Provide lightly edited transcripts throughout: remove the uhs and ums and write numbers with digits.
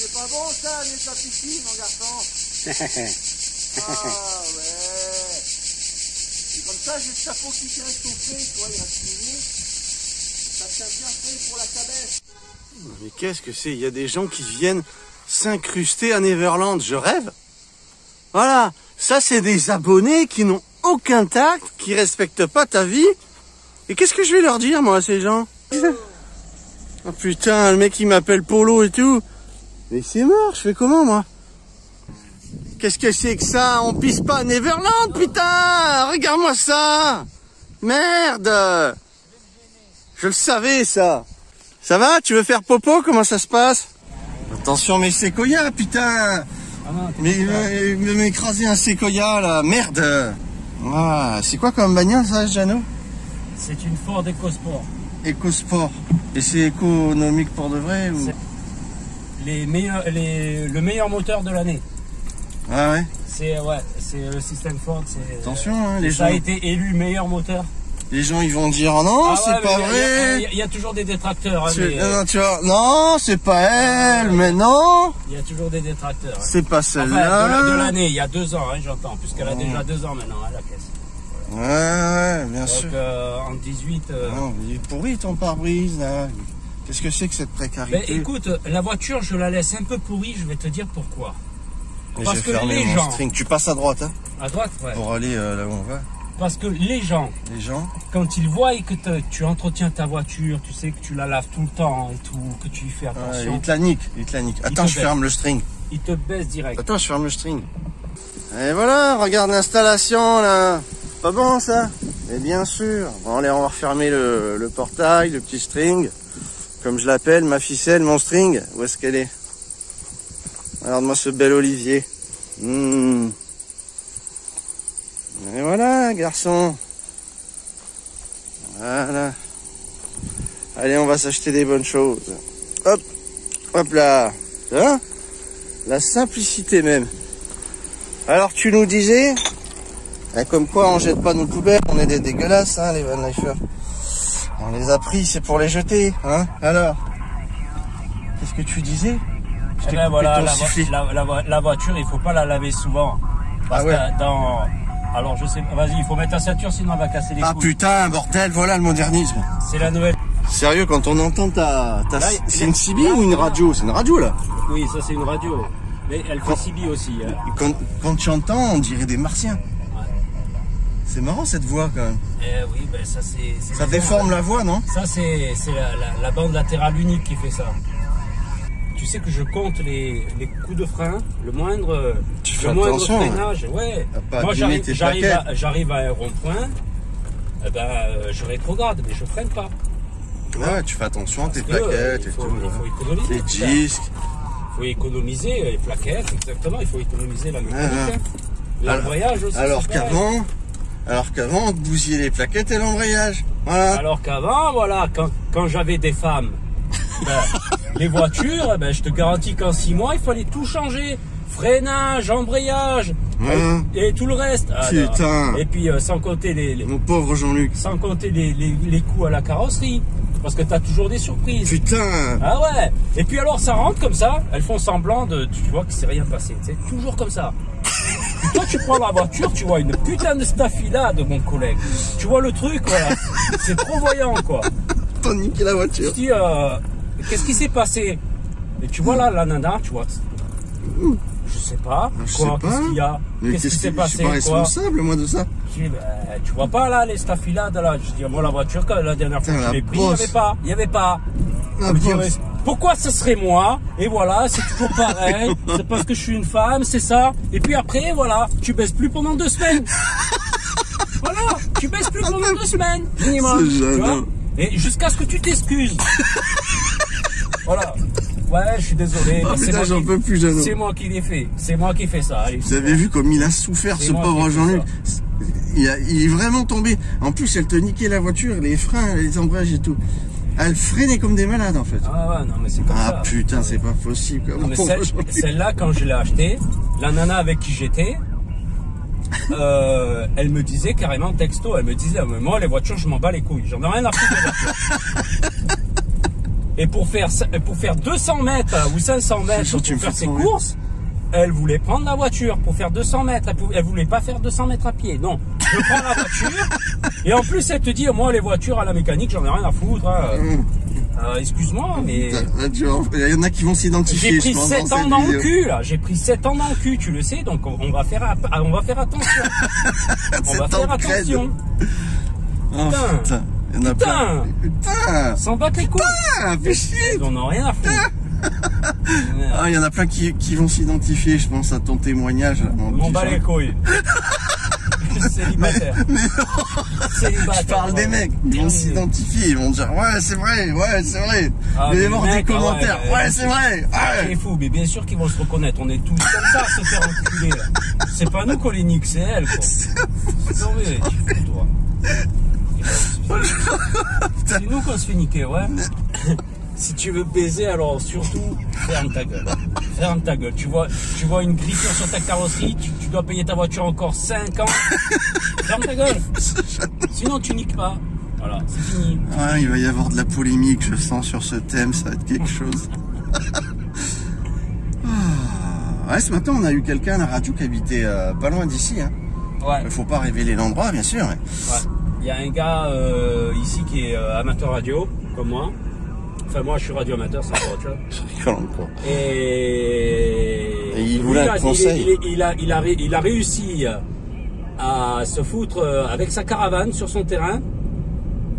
C'est pas bon ça, mais ta piscine, mon garçon. Ah ouais. Et comme ça, j'ai le chapeau qui reste au frais, tu vois, il reste fini. Ça tient bien frais pour la cabesse. Mais qu'est-ce que c'est? Il y a des gens qui viennent s'incruster à Neverland. Je rêve. Voilà. Ça, c'est des abonnés qui n'ont aucun tact, qui respectent pas ta vie. Et qu'est-ce que je vais leur dire, moi, à ces gens? Oh putain, le mec, il m'appelle Polo et tout. Mais c'est mort, je fais comment, moi? Qu'est-ce que c'est que ça? On pisse pas à Neverland, putain! Regarde-moi ça! Merde! Je le savais, ça. Ça va? Tu veux faire popo? Comment ça se passe? Attention, mes séquoias, putain! Mais il veut m'écraser un séquoia, là. Merde! Ah, c'est quoi comme bagnole, ça, Jeannot? C'est une Ford EcoSport. EcoSport. Et c'est économique pour de vrai ou... Le meilleur moteur de l'année. Ah ouais? C'est le système Ford. Attention, hein, les gens... Ça a été élu meilleur moteur. Les gens, ils vont dire, non, c'est pas vrai. Il y a toujours des détracteurs. Hein, non, tu vois, non, c'est pas elle, mais non. Il y a toujours des détracteurs. Hein. C'est pas celle-là. Enfin, de l'année, il y a 2 ans, hein, j'entends, puisqu'elle a déjà 2 ans maintenant à la caisse. Ouais, bien sûr. Donc, en 18... Non, il est pourri ton pare-brise, là. Qu'est-ce que c'est que cette précarité? Ben, écoute, la voiture, je la laisse un peu pourrie, je vais te dire pourquoi. Et parce que les gens... String. Tu passes à droite, hein? À droite, ouais. Pour aller là où on va. Parce que les gens, quand ils voient que tu entretiens ta voiture, tu sais que tu la laves tout le temps et tout, que tu y fais attention. Il te la nique, Attends, je ferme le string. Il te baisse direct. Attends, je ferme le string. Et voilà, regarde l'installation, là. Pas bon, ça? Mais bien sûr. Bon, allez, on va refermer le portail, le petit string. Comme je l'appelle, ma ficelle, mon string. Où est-ce qu'elle est? Regarde-moi ce bel olivier. Et voilà, garçon. Voilà. Allez, on va s'acheter des bonnes choses. Hop, hop là. Hein? La simplicité même. Alors, tu nous disais, comme quoi on jette pas nos poubelles, on est des dégueulasses, hein, les van lifers. On les a pris, c'est pour les jeter, hein? Alors, qu'est-ce que tu disais? Eh ben voilà, la voiture, il faut pas la laver souvent. Parce que alors je sais, vas-y, il faut mettre ta ceinture sinon elle va casser les couilles. Ah putain, bordel, voilà le modernisme. C'est la nouvelle. Sérieux, quand on entend c'est une CB ou une radio? C'est une radio là? Oui, ça c'est une radio. Mais elle fait CB aussi. Hein. Quand tu entends, on dirait des martiens. Ouais. C'est marrant cette voix quand même. Oui, ben ça c'est. Ça déforme la voix, non? Ça c'est la bande latérale unique qui fait ça. Tu sais que je compte les coups de frein, le moindre freinage. Ouais. Moi j'arrive à un rond-point, je rétrograde, mais je freine pas. Ouais, tu fais attention à tes plaquettes et tout. Il faut économiser. Les disques. Il faut économiser les plaquettes, exactement. Il faut économiser la mécanique. L'embrayage aussi. Alors qu'avant, on te bousillait les plaquettes et l'embrayage. Voilà. Alors qu'avant, voilà, quand j'avais des femmes. Les voitures, je te garantis qu'en 6 mois, il fallait tout changer. Freinage, embrayage, et tout le reste. Putain. Et puis, sans compter mon pauvre Jean-Luc. Sans compter les coûts à la carrosserie. Parce que t'as toujours des surprises. Putain. Ah ouais. Et puis alors, ça rentre comme ça. Elles font semblant tu vois que c'est rien passé. C'est toujours comme ça. Et toi, tu prends la voiture, tu vois une putain de staphylade, mon collègue. Tu vois le truc, voilà. C'est trop voyant, quoi. T'as niqué la voiture. Tu dis, qu'est-ce qui s'est passé? Et tu vois là, la nana, tu vois. Je sais pas. Qu'est-ce qu'il y a? Qu'est-ce qui s'est passé? Je suis pas responsable, moi, de ça. Je dis, tu vois pas là, les staphylades là? Je dis, moi, la voiture, la dernière fois que je l'ai pris, il n'y avait pas. Pourquoi ce serait moi? Et voilà, c'est toujours pareil. C'est parce que je suis une femme, c'est ça. Et puis après, voilà, tu baisses plus pendant 2 semaines. Voilà, tu baisses plus pendant 2 semaines. Minimum. Tu vois? Et jusqu'à ce que tu t'excuses. Voilà. Ouais, je suis désolé. Oh, putain, j'en peux plus, Jeannot. C'est moi qui l'ai fait. C'est moi qui fais ça. Allez, vous avez vu comme il a souffert, ce pauvre Jean-Luc. Il est vraiment tombé. En plus, elle te niquait la voiture, les freins, les embrayages et tout. Elle freinait comme des malades, en fait. Ah ouais, non, mais c'est comme ça. Ah putain, c'est pas possible. Non, mais celle-là, quand je l'ai achetée, la nana avec qui j'étais, elle me disait carrément texto, elle me disait, moi les voitures je m'en bats les couilles, j'en ai rien à foutre des voitures. Et pour faire 200 mètres ou 500 mètres pour faire ses courses, elle voulait prendre la voiture pour faire 200 mètres. Elle voulait pas faire 200 mètres à pied. Non, je prends la voiture. Et en plus, elle te dit, moi, les voitures à la mécanique, j'en ai rien à foutre. Excuse-moi, mais... Il y en a qui vont s'identifier. J'ai pris 7 ans dans le cul, là. J'ai pris 7 ans dans le cul, tu le sais. Donc, on va faire attention. On va faire attention. Oh, putain. Putain. S'en battre les couilles. Fais chier. Ils en ont rien à foutre. Il y en a plein qui vont s'identifier, je pense, à ton témoignage. On bat les couilles. Célibataire. Mais non. Je parle des mecs, ils vont s'identifier, ils vont dire ouais c'est vrai. Il va y avoir des commentaires, ouais c'est vrai. C'est fou, mais bien sûr qu'ils vont se reconnaître, on est tous comme ça à se faire enculer. C'est pas nous qu'on les nique, c'est elle quoi. C'est tombé, tu fous toi. C'est nous qu'on se fait niquer, ouais. Si tu veux baiser, alors surtout, ferme ta gueule. Ferme ta gueule. Tu vois une griffure sur ta carrosserie, tu dois payer ta voiture encore 5 ans. Ferme ta gueule. Sinon, tu niques pas. Voilà, c'est fini. Ouais, il va y avoir de la polémique, je sens, sur ce thème, ça va être quelque chose. Ouais, ce matin, on a eu quelqu'un à la radio qui habitait pas loin d'ici. Hein. Ouais. Il faut pas révéler l'endroit, bien sûr. Ouais. Il y a un gars ici qui est amateur radio, comme moi. Enfin, moi, je suis radio-amateur, c'est pas autre chose. Je rigole encore. Et il voulait un conseil. Il a réussi à se foutre avec sa caravane sur son terrain.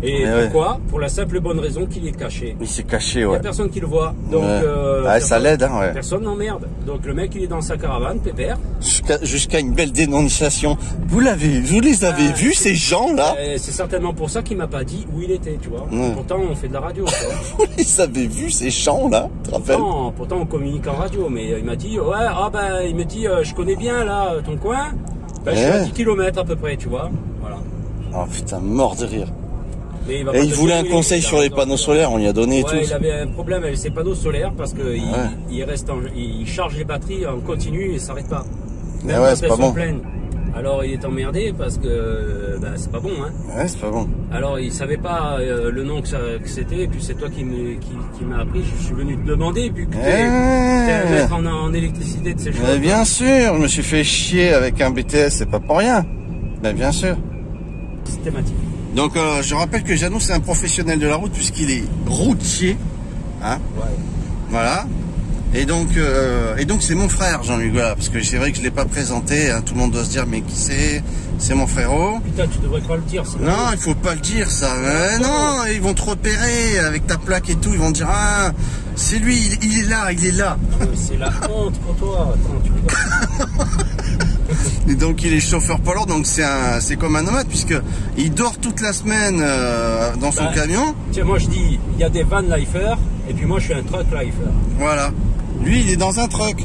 Et pourquoi? Ouais. Pour la simple et bonne raison qu'il est caché. Il s'est caché, ouais. Il n'y a personne qui le voit. Donc, ça l'aide, hein, ouais. Personne n'emmerde. Donc, le mec, il est dans sa caravane, pépère. Jusqu'à une belle dénonciation. Vous les avez vus, ces gens-là? C'est certainement pour ça qu'il m'a pas dit où il était, tu vois. Ouais. Pourtant, on fait de la radio, tu vois. Vous les avez vus, ces gens-là? Pourtant, on communique en radio. Mais il m'a dit, il me dit, je connais bien, là, ton coin. Ben, je suis à 10 km à peu près, tu vois. Voilà. Oh, putain, mort de rire. Et il voulait un conseil sur les panneaux solaires, on lui a donné et tout. Il avait un problème avec ses panneaux solaires parce que il charge les batteries en continu et ça s'arrête pas. Même ouais, c'est pas bon. Pleines. Alors il est emmerdé parce que c'est pas bon, hein. Ouais, c'est pas bon. Alors il savait pas le nom que c'était, et puis c'est toi qui m'a appris. Je suis venu te demander vu que t'es un maître en électricité de ces choses. Bien sûr, je me suis fait chier avec un BTS, c'est pas pour rien. Bien sûr. Systématique. Donc je rappelle que Jeannot c'est un professionnel de la route puisqu'il est routier, hein. Ouais. Voilà. Et donc c'est mon frère Jean-Luc, voilà, parce que c'est vrai que je l'ai pas présenté, hein, tout le monde doit se dire mais qui c'est mon frérot. Putain, tu devrais pas le dire. Non, il faut pas le dire ça. Non, ils vont te repérer avec ta plaque et tout, ils vont dire ah c'est lui, il est là. C'est la honte pour toi. Attends, tu rigoles. Et donc il est chauffeur poids lourd, donc c'est comme un nomade puisque il dort toute la semaine dans son camion. Tiens, moi je dis il y a des van lifers et puis moi je suis un truck lifer. Voilà. Lui il est dans un truck.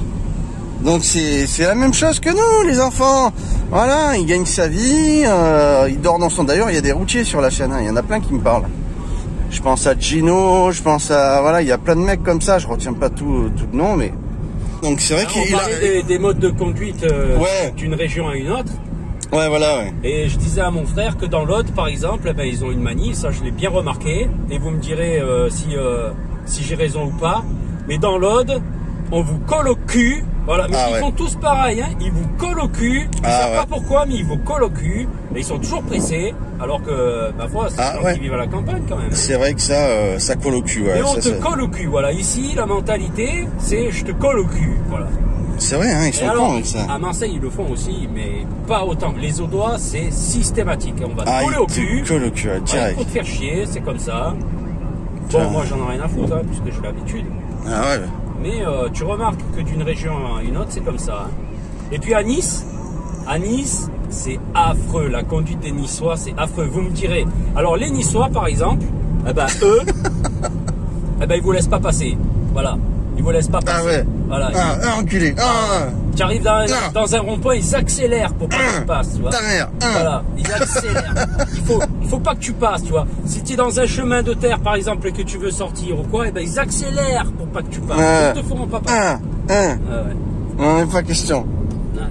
Donc c'est la même chose que nous les enfants. Voilà, il gagne sa vie, il dort dans son. D'ailleurs il y a des routiers sur la chaîne, hein. Il y en a plein qui me parlent. Je pense à Gino, je pense à voilà, il y a plein de mecs comme ça. Je retiens pas tout le nom, mais donc c'est vrai qu'il parlait des modes de conduite d'une région à une autre. Ouais, voilà, ouais. Et je disais à mon frère que dans l'Aude, par exemple, ils ont une manie, ça je l'ai bien remarqué, et vous me direz si j'ai raison ou pas, mais dans l'Aude, on vous colle au cul, voilà, mais ils sont tous pareils, hein, ils vous collent au cul, ils savent pas pourquoi, mais ils vous collent au cul, et ils sont toujours pressés, alors que, ma foi, c'est des gens qui vivent à la campagne quand même. C'est vrai que ça colle au cul, ouais. Et on te colle au cul, voilà, ici, la mentalité, c'est je te colle au cul, voilà. C'est vrai, hein, ils sont cons avec ça. À Marseille, ils le font aussi, mais pas autant. Les Audois, c'est systématique. On va te coller au cul. Colle au cul, direct. Pour te faire chier, c'est comme ça. Bon, moi, j'en ai rien à foutre, hein, puisque j'ai l'habitude. Ah ouais. Mais tu remarques que d'une région à une autre, c'est comme ça. Hein. Et puis à Nice, c'est affreux. La conduite des Niçois, c'est affreux. Vous me direz. Alors, les Niçois, par exemple, eux, ils vous laissent pas passer. Voilà. Ils vous laissent pas passer. Ah ouais. Voilà. Enculé. Tu arrives dans un rond-point, ils accélèrent pour pas que tu passes, tu vois. Ta mère. Voilà, ils accélèrent. Il faut pas que tu passes, tu vois. Si tu es dans un chemin de terre, par exemple, et que tu veux sortir ou quoi, ils accélèrent pour pas que tu passes. Ils te feront pas passer. On n'est pas question. Ouais.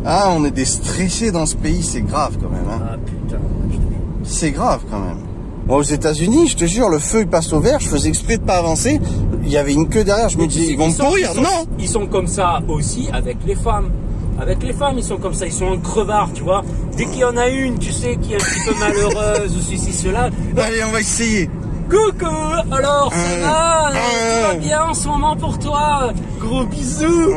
Ah, on est des stressés dans ce pays, c'est grave quand même. Hein. Ah putain. C'est grave quand même. Moi, aux États-Unis, je te jure, le feu il passe au vert, je faisais exprès de pas avancer. Il y avait une queue derrière, je me disais, ils vont me pourrir. Non! Ils sont comme ça aussi avec les femmes. Avec les femmes, ils sont comme ça, ils sont en crevard, tu vois. Dès qu'il y en a une, tu sais, qui est un petit peu malheureuse ou ceci, cela. Allez, on va essayer. Coucou, alors ça va, tout va bien en ce moment pour toi. Gros bisous,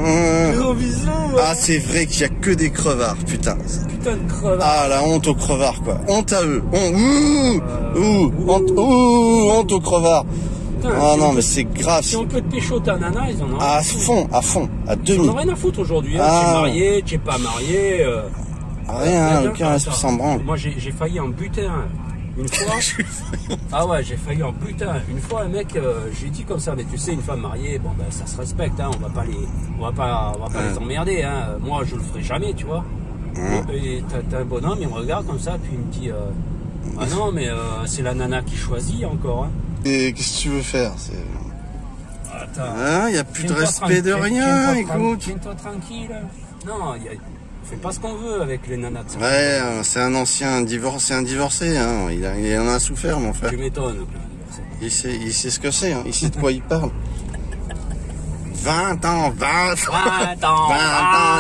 gros bisous. Ah, c'est vrai qu'il y a que des crevards, putain. Putain de crevards. Ah, la honte aux crevards, quoi. Honte à eux. Honte aux crevards. Putain, ah non, mais c'est grave. Si on peut te pécho ta nana, ils en ont à fond, à demi. Ils en ont rien à foutre aujourd'hui. Hein. Tu es marié, tu es pas marié. Rien, aucun respect sans branle. Moi, j'ai failli en buter un. Une fois, ah ouais, j'ai failli en putain. Une fois, un mec, j'ai dit comme ça, mais tu sais, une femme mariée, bon ben ça se respecte, hein, on va pas les emmerder, hein. Moi, je le ferai jamais, tu vois. Et t'as un bonhomme, il me regarde comme ça, puis il me dit, ah non, mais c'est la nana qui choisit encore. Hein. Et qu'est-ce que tu veux faire? Attends. Il n'y a plus de respect de rien, écoute. Tiens-toi tranquille. Non, on fait pas ce qu'on veut avec les nanas de ça. Ouais, c'est un ancien divorcé, un divorcé, hein. Il en a souffert, mon frère. Tu m'étonnes. Il sait ce que c'est, hein. Il sait de quoi il parle. 20 ans,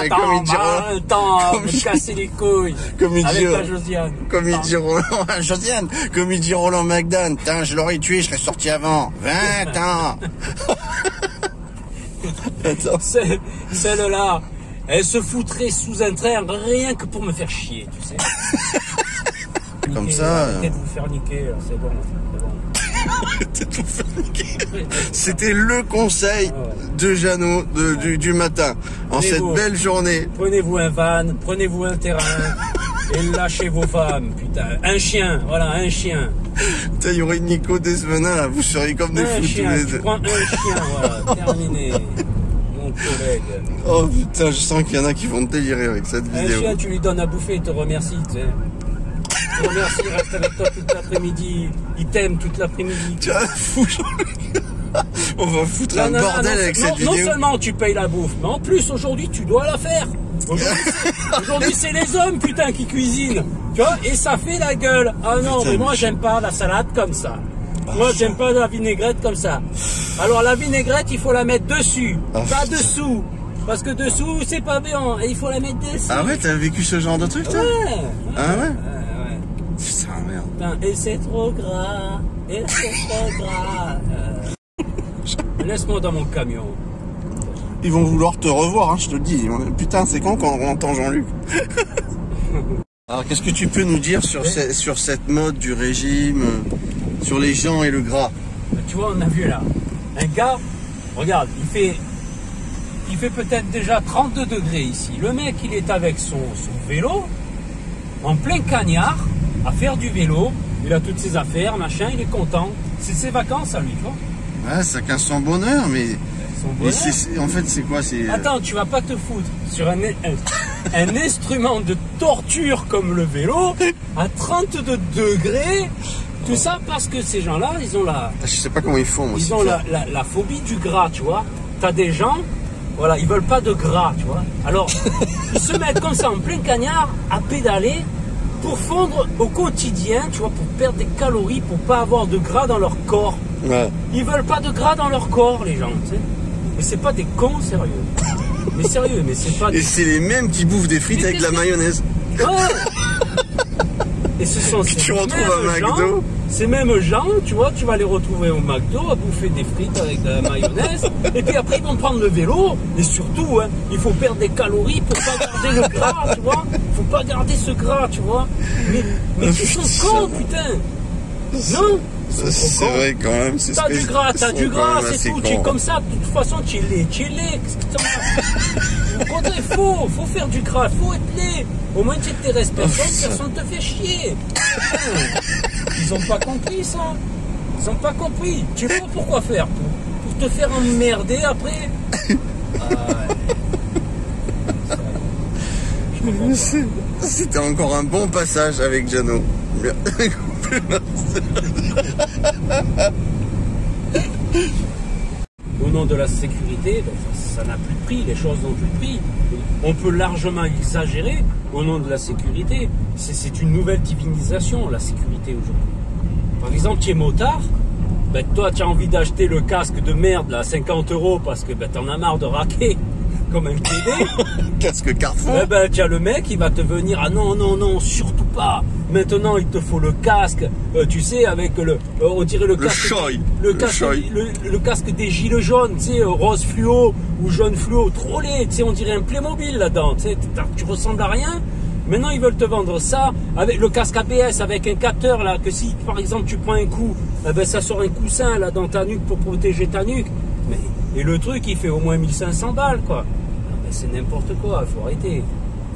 et comme il dit 20 ans, me casser les couilles. Comme il dit, avec Josiane. Comme il dit Josiane, comme il dit Roland McDan, putain, je l'aurais tué, je serais sorti avant. 20 ans. Celle-là, elle se foutrait sous un train rien que pour me faire chier, tu sais. Comme ça. Arrêtez de vous faire niquer, c'est bon. C'était le conseil de Jeannot du matin, en cette belle journée. Prenez-vous un van, prenez-vous un terrain et lâchez vos femmes, putain. Un chien, voilà, un chien. Putain, il y aurait Nico Desvenin là, vous seriez comme des fous tous les deux. Tu prends un chien, voilà, terminé. Mon collègue. Oh putain, je sens qu'il y en a qui vont te délirer avec cette vidéo. Un chien, tu lui donnes à bouffer, il te remercie, tu sais. Il te remercie, il reste avec toi toute l'après-midi. Il t'aime toute l'après-midi. Tu vas foutre. On va foutre un bordel avec cette vidéo. Non seulement tu payes la bouffe, mais en plus aujourd'hui tu dois la faire. Aujourd'hui c'est les hommes putain qui cuisinent. Tu vois, et ça fait la gueule. Ah non, putain, mais moi j'aime pas la salade comme ça. Moi j'aime pas la vinaigrette comme ça. Alors la vinaigrette il faut la mettre dessus, pas dessous. Parce que dessous c'est pas bien, et il faut la mettre dessus. Ah ouais, t'as vécu ce genre de truc toi? Ouais. Ah ouais? Putain, merde. Putain, et c'est trop gras. Et c'est trop gras. Laisse-moi dans mon camion. Ils vont vouloir te revoir, hein, je te le dis. Putain, c'est quand on entend Jean-Luc. Alors, qu'est-ce que tu peux nous dire sur cette mode du régime, sur les gens et le gras? Tu vois, on a vu là, un gars, regarde, il fait peut-être déjà 32 degrés ici. Le mec, il est avec son vélo, en plein cagnard, à faire du vélo. Il a toutes ses affaires, machin, il est content. C'est ses vacances à lui, tu vois. Ouais, chacun son bonheur, mais... en fait, c'est quoi? Attends, tu vas pas te foutre sur un instrument de torture comme le vélo, à 32 degrés, tout ça parce que ces gens-là, ils ont la... Je sais pas comment ils font, moi. Ils ont la phobie du gras, tu vois. T'as des gens, voilà, ils veulent pas de gras, tu vois. Alors, ils se mettent comme ça en plein cagnard, à pédaler, pour fondre au quotidien, tu vois, pour perdre des calories, pour pas avoir de gras dans leur corps. Ouais. Ils veulent pas de gras dans leur corps, les gens, tu sais. Mais c'est pas des cons, sérieux. Mais sérieux, mais c'est pas... Et c'est les mêmes qui bouffent des frites avec de la mayonnaise. Ouais. Et ce sont tu retrouves à McDo. Ces mêmes gens, tu vois, tu vas les retrouver au McDo à bouffer des frites avec de la mayonnaise. Et puis après, ils vont prendre le vélo. Et surtout, hein, il faut perdre des calories pour pas garder le gras, tu vois. Faut pas garder ce gras, tu vois. Mais ils sont cons, putain. Non. C'est vrai quand même. T'as du gras, c'est tout. Tu es comme ça, de toute façon, tu es laid. Qu'est-ce que t'en as? Au contraire, faut faire du gras, faut être laid. Au moins, tu te respectes, personne te fait chier. Ils ont pas compris ça. Ils ont pas compris. Tu sais pourquoi faire? Pour te faire emmerder après. C'était encore un bon passage avec Jeannot. Au nom de la sécurité, ben, ça n'a plus de prix, les choses n'ont plus de prix. On peut largement exagérer au nom de la sécurité. C'est une nouvelle divinisation, la sécurité aujourd'hui. Par exemple, tu es motard, ben toi tu as envie d'acheter le casque de merde là, à 50 € parce que ben, t'en as marre de raquer comme un PD. Casque Carrefour. Eh ben, tu as le mec, il va te venir, ah non, non, non, surtout pas. Maintenant, il te faut le casque, tu sais, avec on dirait le casque, le casque des gilets jaunes, tu sais, rose fluo ou jaune fluo, trop laid, tu sais, on dirait un Playmobil là-dedans, tu sais, tu ressembles à rien. Maintenant, ils veulent te vendre ça avec le casque ABS, avec un capteur là, que si, par exemple, tu prends un coup, eh ben, ça sort un coussin là dans ta nuque pour protéger ta nuque. Mais, et le truc, il fait au moins 1500 balles, quoi. C'est n'importe quoi, il faut arrêter.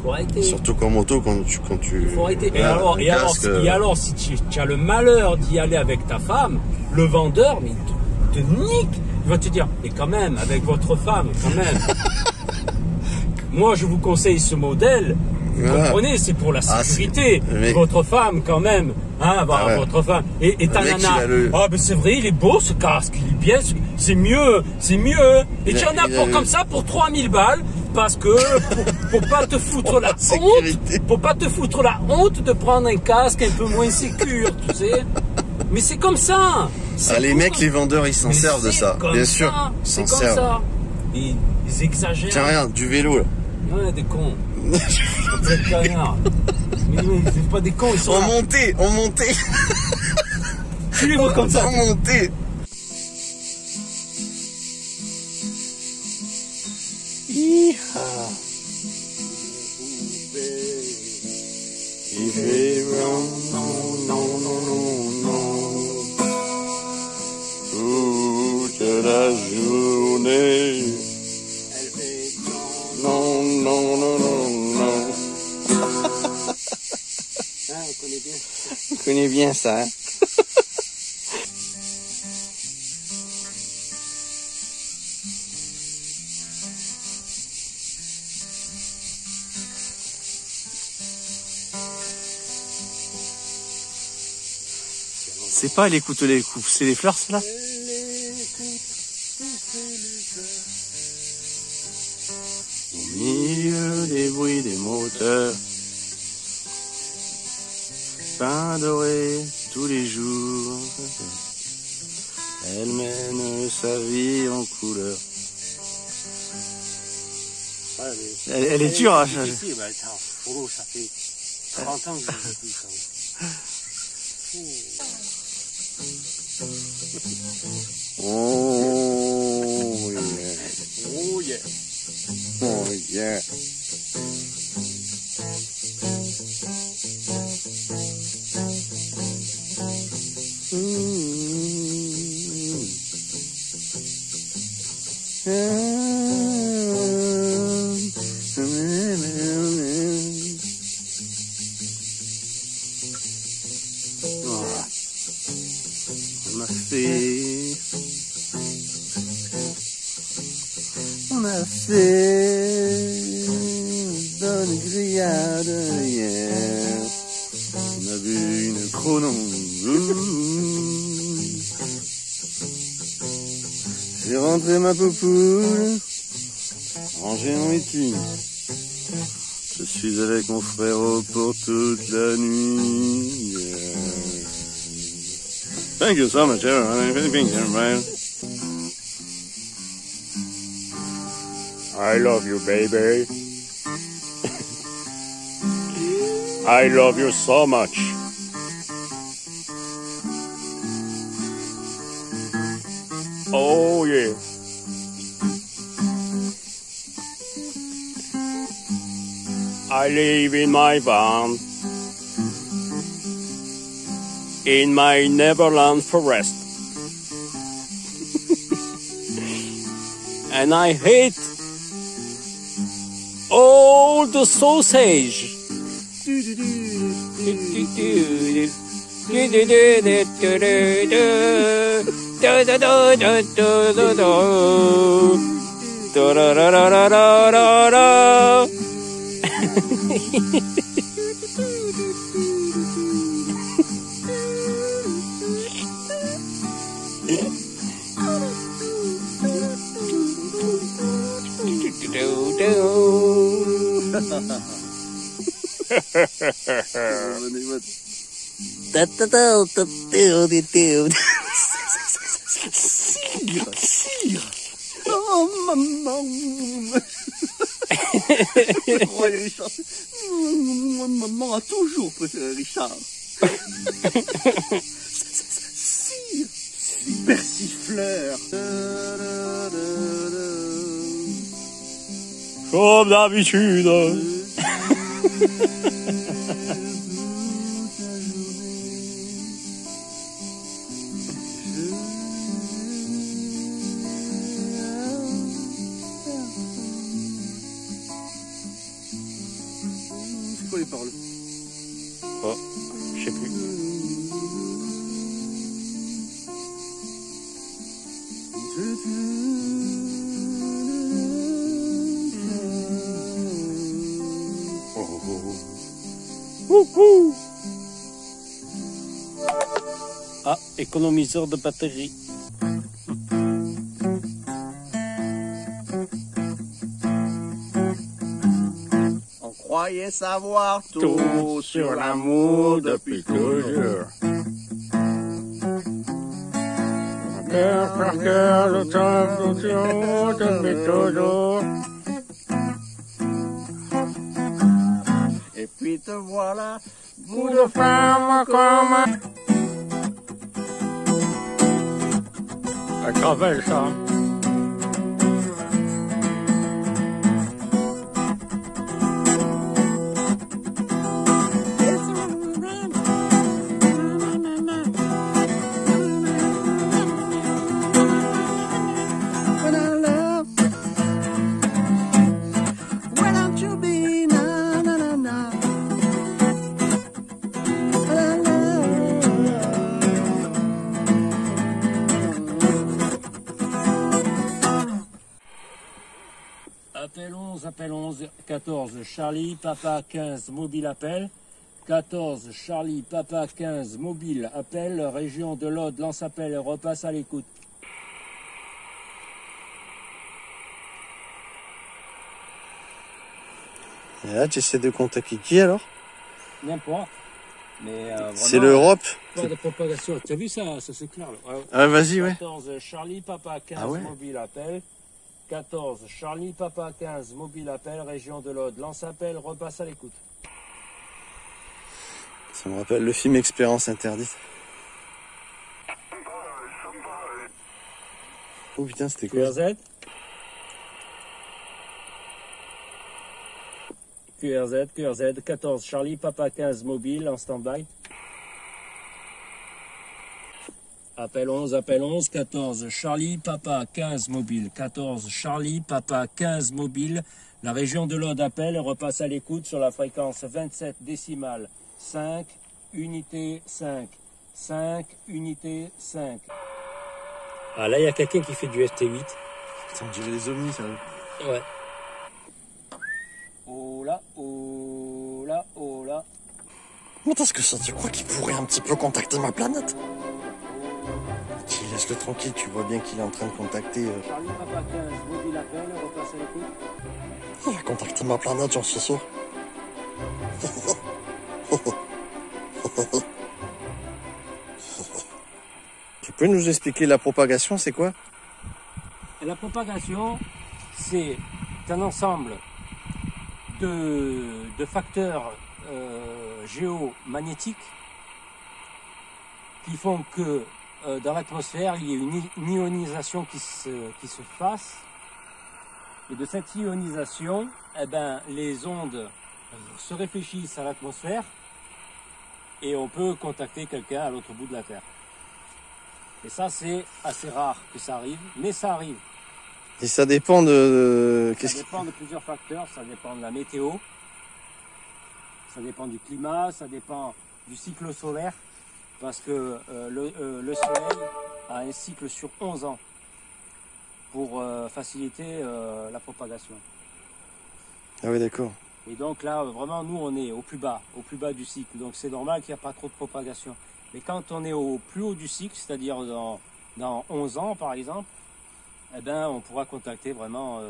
Faut arrêter. Surtout qu'en moto, quand tu... Il faut arrêter. Et alors, si tu as le malheur d'y aller avec ta femme, le vendeur, mais il te nique. Il va te dire, mais quand même, avec votre femme, quand même. Moi, je vous conseille ce modèle. Vous comprenez, c'est pour la sécurité. Votre femme, quand même. Hein, votre femme. Et ta nana. Ah, ben c'est vrai, il est beau ce casque. Il est bien. C'est mieux. C'est mieux. Et tu en as pour, comme ça pour 3000 balles. Parce que, pour pas te foutre la honte. Pour pas te foutre la honte de prendre un casque un peu moins sécure, tu sais. Mais c'est comme ça. Ah, les mecs, les vendeurs, ils s'en servent de ça. Bien sûr. Ils s'en servent. Ils exagèrent. Tiens, regarde, du vélo là. Ouais, des cons. C'est canard. Mais c'est pas des cons, ils sont. On montait. Tu les vois comme ça. On montait. Toute la journée. Non. On connaît bien ça. Hein. C'est pas elle écoute les coups, c'est les fleurs, celle-là. Au milieu des bruits des moteurs, pain doré tous les jours, elle mène sa vie en couleur. Elle est dure à changer. Ça fait 30 ans que je vis ça. Oh yeah. Oh yeah. Oh yeah. On a fait une bonne grillade hier. On a bu une chrono. J'ai rentré ma poupoule, rangé en meeting. Je suis avec mon frérot pour toute la nuit. Yeah. Thank you so much, everyone. I love you, baby. I love you so much. Oh, yeah. I live in my van, in my Neverland forest. And I hate all the sausage. Venez, Sire. Oh maman. Roy Richard. Maman a toujours préféré Richard. Sire. Persifleur. Comme d'habitude. C'est quoi les paroles? Oh, je sais plus. Ah, économiseur de batterie. On croyait savoir tout sur l'amour depuis toujours. Cœur par cœur, le temps depuis toujours. Et puis te voilà, Bout de femme comme un cravelle ça. Appel 11, 14, Charlie, Papa 15, mobile appel. 14, Charlie, Papa 15, mobile appel. Région de l'Aude, lance appel et repasse à l'écoute. Et là, tu essaies de contacter qui alors? N'importe. Mais C'est l'Europe. Pas de propagation. Tu as vu ça? Ça c'est clair. Là. Ah, vas-y, ouais. 14, Charlie, Papa 15, Ah ouais. mobile appel. 14, Charlie, Papa 15, mobile appel, région de l'Aude, lance appel, repasse à l'écoute. Ça me rappelle le film Expérience interdite. Oh putain, c'était quoi? QRZ. QRZ, 14, Charlie, Papa 15, mobile, en stand-by. Appel 11, 14, Charlie, Papa 15, mobile. 14, Charlie, Papa 15, mobile. La région de l'Aude appelle, repasse à l'écoute sur la fréquence 27 décimales 5, unité 5. 5, unité 5. Ah là, il y a quelqu'un qui fait du ST8. Ça me dirait les ovnis, ça. Ouais. Oh là, oh là, oh là. Mais qu'est-ce que ça? Tu crois qu'il pourrait un petit peu contacter ma planète? Laisse-le tranquille, tu vois bien qu'il est en train de contacter... Charlie, Papa 15, mobile appel, repasse à l'écoute. Il va contacter ma planète, j'en suis sûr. Tu peux nous expliquer la propagation, c'est quoi? Et la propagation, c'est un ensemble de facteurs géomagnétiques qui font que dans l'atmosphère, il y a une ionisation qui se fasse. Et de cette ionisation, eh ben, les ondes se réfléchissent à l'atmosphère et on peut contacter quelqu'un à l'autre bout de la Terre. Et ça, c'est assez rare que ça arrive, mais ça arrive. Et ça dépend de... Ça dépend de plusieurs facteurs, ça dépend de la météo, ça dépend du climat, ça dépend du cycle solaire. Parce que le Soleil a un cycle sur 11 ans pour faciliter la propagation. Ah oui, d'accord. Et donc là, vraiment, nous, on est au plus bas du cycle. Donc c'est normal qu'il n'y a pas trop de propagation. Mais quand on est au plus haut du cycle, c'est-à-dire dans 11 ans, par exemple, eh ben, on pourra contacter vraiment,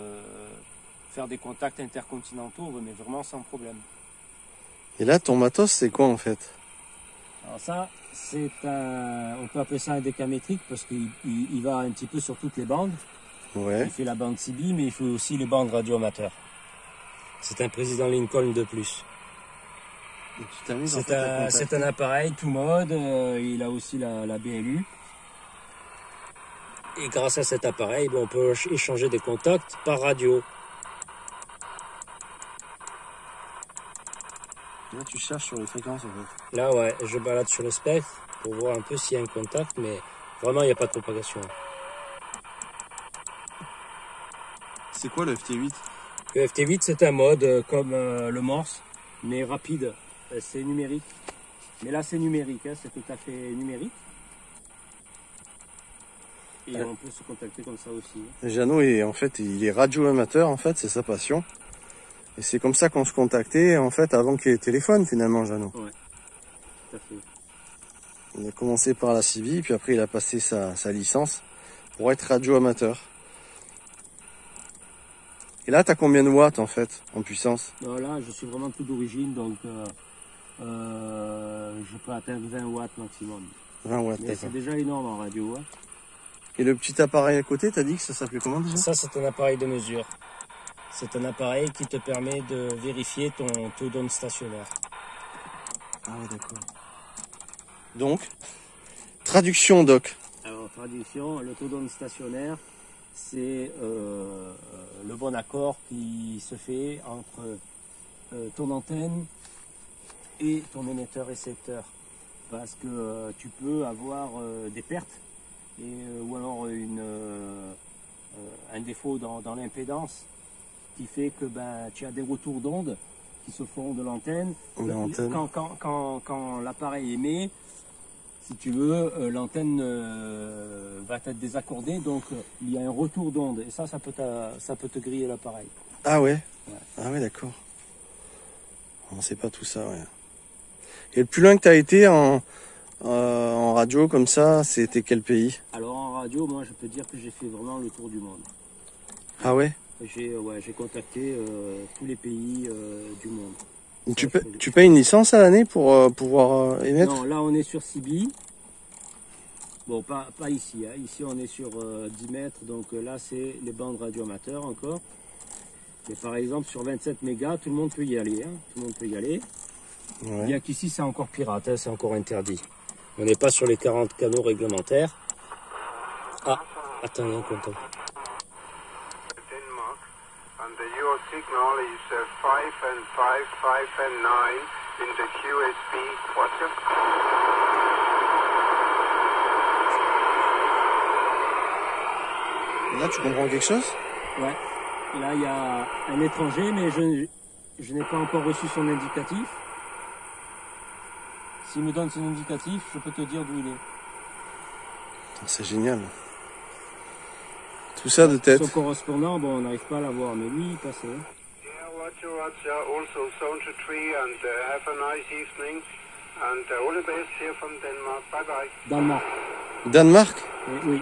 faire des contacts intercontinentaux, mais vraiment sans problème. Et là, ton matos, c'est quoi en fait? Alors ça, on peut appeler ça un décamétrique parce qu'il va un petit peu sur toutes les bandes. Ouais. Il fait la bande CB, mais il fait aussi les bandes radioamateurs. C'est un président Lincoln de plus. C'est un appareil tout mode, il a aussi la BLU. Et grâce à cet appareil, on peut échanger des contacts par radio. Là, tu cherches sur les fréquences en fait. Là, ouais, je balade sur le spectre pour voir un peu s'il y a un contact, mais vraiment, il n'y a pas de propagation. C'est quoi le FT8? Le FT8, c'est un mode comme le Morse, mais rapide. C'est numérique. Mais là, c'est numérique, hein, c'est tout à fait numérique. Et on peut se contacter comme ça aussi. Jeannot, en fait, il est radio-amateur, en fait, c'est sa passion. Et c'est comme ça qu'on se contactait, en fait, avant qu'il y ait téléphone, finalement, Jeannot. Ouais, tout à fait. Il a commencé par la CB, puis après, il a passé sa licence pour être radio-amateur. Et là, tu as combien de watts, en fait, en puissance? Là, je suis vraiment tout d'origine, donc je peux atteindre 20 watts maximum. 20 watts, mais c'est déjà énorme en radio. Hein. Et le petit appareil à côté, t'as dit que ça s'appelait comment déjà? Ça, c'est un appareil de mesure. C'est un appareil qui te permet de vérifier ton taux d'onde stationnaire. Ah ouais, d'accord. Donc, traduction, Doc. Alors, traduction, le taux d'onde stationnaire, c'est le bon accord qui se fait entre ton antenne et ton émetteur-récepteur. Parce que tu peux avoir des pertes ou alors un défaut dans l'impédance qui fait que tu as des retours d'ondes qui se font de l'antenne. Quand l'appareil émet, si tu veux, l'antenne va être désaccordée, donc il y a un retour d'onde et ça peut te griller l'appareil. Ah ouais, ouais. Ah ouais, d'accord. On ne sait pas tout ça, ouais. Et le plus loin que tu as été en radio comme ça, c'était quel pays? Alors en radio, moi je peux dire que j'ai fait vraiment le tour du monde. Ah ouais? J'ai contacté tous les pays du monde. Tu payes une licence à l'année pour pouvoir émettre? Non, là on est sur CB. Bon, pas ici. Hein. Ici on est sur 10 mètres, donc là c'est les bandes radioamateurs encore. Mais par exemple sur 27 mégas, tout le monde peut y aller. Hein. Tout le monde peut y aller. Ouais. Bien qu'ici c'est encore pirate, hein, c'est encore interdit. On n'est pas sur les 40 canaux réglementaires. Ah, attends, il y a un contact. And your signal is 5 and 5, 5 and 9 in the QSB quarter. Là, tu comprends quelque chose? Ouais. Là, il y a un étranger, mais je n'ai pas encore reçu son indicatif. S'il me donne son indicatif, je peux te dire d'où il est. C'est génial. Tout ça de tête. Son correspondant, bon, on n'arrive pas à l'avoir, mais lui, il passait. Yeah, Roger, also zone to 3 and have a nice evening. And all the best here from Denmark. Bye bye. Danemark. Danemark? Oui.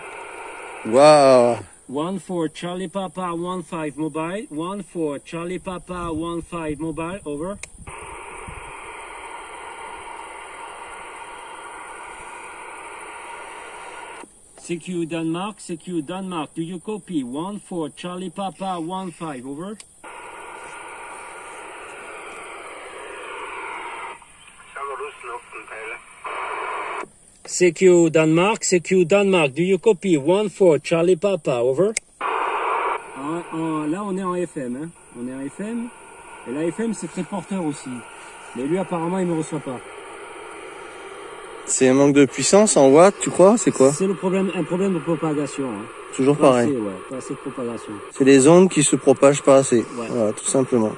Waouh. 1 for Charlie Papa 15 mobile. 1 for Charlie Papa 15 mobile. Over. CQ Denmark, do you copy? 1 for Charlie Papa 15, over. CQ Denmark, do you copy? 1 for Charlie Papa, over. Là, on est en FM, hein. On est en FM. Et la FM, c'est très porteur aussi. Mais lui, apparemment, il ne me reçoit pas. C'est un manque de puissance en watts, tu crois? C'est quoi? C'est un problème de propagation. Hein. Toujours pas pareil. Pas assez de propagation. C'est les ondes qui se propagent pas assez. Ouais. Voilà, tout simplement.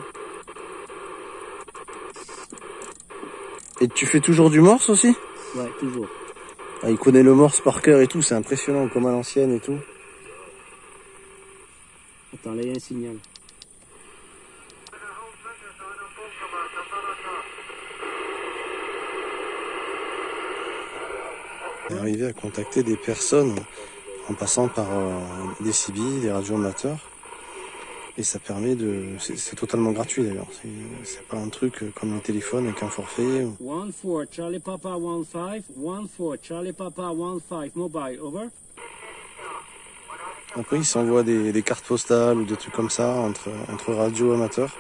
Et tu fais toujours du morse aussi? Ouais, toujours. Ah, il connaît le morse par cœur et tout, c'est impressionnant comme à l'ancienne et tout. Attends, là il y a un signal. Arriver à contacter des personnes en passant par des CB, des radioamateurs. Et ça permet de... C'est totalement gratuit d'ailleurs. C'est pas un truc comme le téléphone avec un forfait. 1-4 Charlie Papa 1-5, 1-4 Charlie Papa 1-5 mobile, over. Après ils s'envoient des cartes postales ou des trucs comme ça entre radio amateurs.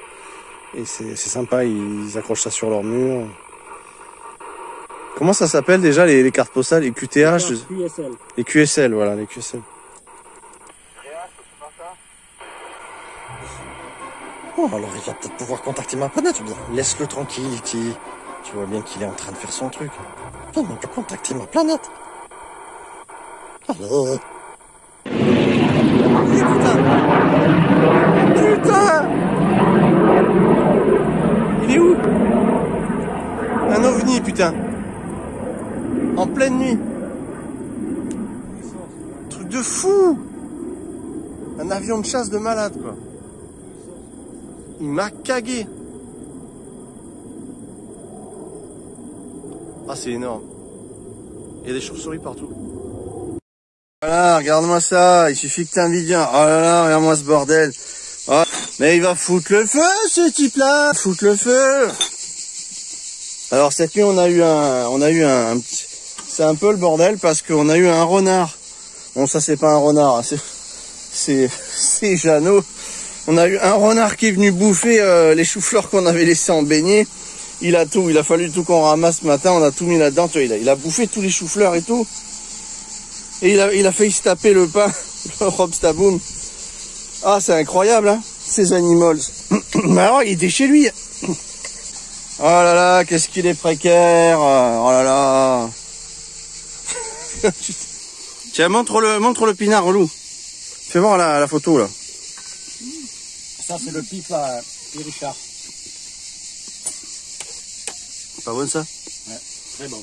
Et c'est sympa, ils accrochent ça sur leur mur. Comment ça s'appelle déjà les cartes postales, les QTH? QSL. Les QSL, voilà, les QSL. Oh, alors il va peut-être pouvoir contacter ma planète, ou bien laisse-le tranquille, E.T. Tu vois bien qu'il est en train de faire son truc. Non, on peut contacter ma planète. Alors... Putain! Il est où? Un ovni, putain. En pleine nuit. Truc de fou! Un avion de chasse de malade, quoi. Il m'a cagué. Ah, c'est énorme. Il y a des chauves-souris partout. Voilà, regarde-moi ça. Il suffit que t'invites bien. Oh là là, regarde-moi ce bordel. Oh, mais il va foutre le feu, ce type-là. Foutre le feu. Alors, cette nuit, on a eu un petit... C'est un peu le bordel parce qu'on a eu un renard. Bon, ça, c'est pas un renard. C'est Jeannot. On a eu un renard qui est venu bouffer les choux-fleurs qu'on avait laissés en beignet. Il a fallu tout qu'on ramasse ce matin, on a tout mis là-dedans. Il a bouffé tous les choux-fleurs et tout. Et il a failli se taper le pain, le Robstaboom. Ah, c'est incroyable, hein, ces animaux. Mais alors, il était chez lui. Oh là là, qu'est-ce qu'il est précaire. Oh là là. Tiens, montre le pinard, relou. Fais voir la photo, là. Ça, c'est le pif, là, Richard. Pas bon, ça? Ouais, très bon.